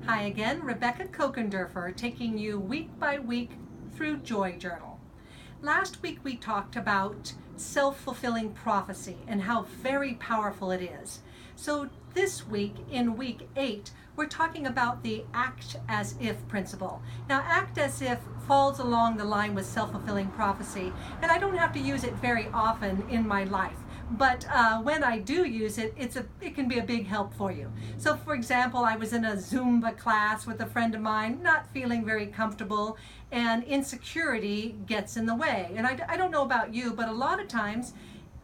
Hi again, Rebecca Kochenderfer, taking you week by week through Joy Journal. Last week we talked about self-fulfilling prophecy and how very powerful it is. So this week, in week 8, we're talking about the act as if principle. Now, act as if falls along the line with self-fulfilling prophecy, and I don't have to use it very often in my life. But when I do use it, it can be a big help for you. So for example, I was in a Zumba class with a friend of mine, not feeling very comfortable, and insecurity gets in the way. And I don't know about you, but a lot of times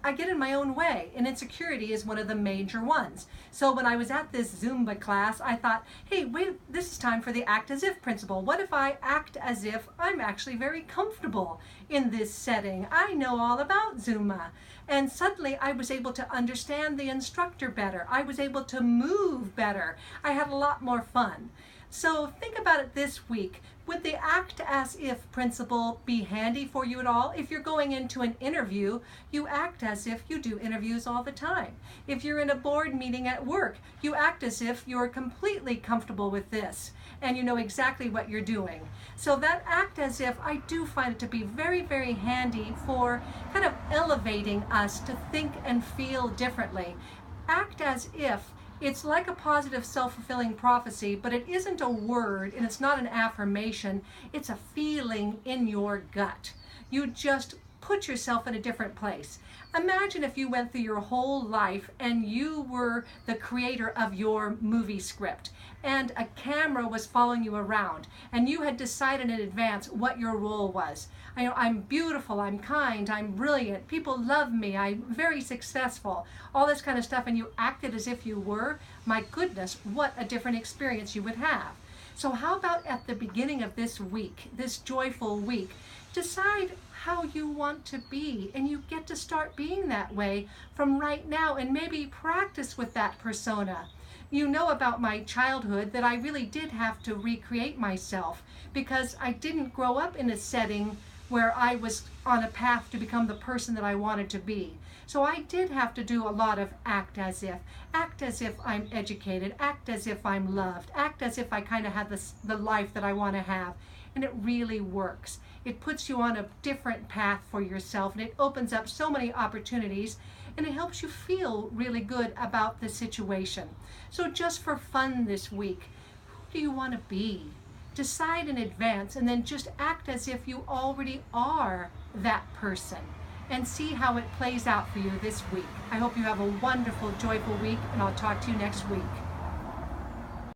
I get in my own way, and insecurity is one of the major ones. So when I was at this Zumba class, I thought, hey, wait, this is time for the act as if principle. What if I act as if I'm actually very comfortable in this setting? I know all about Zumba. And suddenly I was able to understand the instructor better. I was able to move better. I had a lot more fun. So think about it this week. Would the act as if principle be handy for you at all? If you're going into an interview, you act as if you do interviews all the time. If you're in a board meeting at work, you act as if you're completely comfortable with this and you know exactly what you're doing. So that act as if, I do find it to be very, very handy for kind of elevating us to think and feel differently. Act as if. It's like a positive self-fulfilling prophecy, but it isn't a word and it's not an affirmation. It's a feeling in your gut. You just put yourself in a different place. Imagine if you went through your whole life and you were the creator of your movie script and a camera was following you around and you had decided in advance what your role was. I'm beautiful, I'm kind, I'm brilliant, people love me, I'm very successful, all this kind of stuff, and you acted as if you were. My goodness, what a different experience you would have. So how about at the beginning of this week, this joyful week, decide how you want to be, and you get to start being that way from right now, and maybe practice with that persona. You know about my childhood that I really did have to recreate myself because I didn't grow up in a setting where I was on a path to become the person that I wanted to be. So I did have to do a lot of act as if I'm educated, act as if I'm loved, act as if I kind of have the life that I want to have. And it really works. It puts you on a different path for yourself, and it opens up so many opportunities, and it helps you feel really good about the situation. So just for fun this week, who do you want to be? Decide in advance and then just act as if you already are that person and see how it plays out for you this week. I hope you have a wonderful, joyful week, and I'll talk to you next week.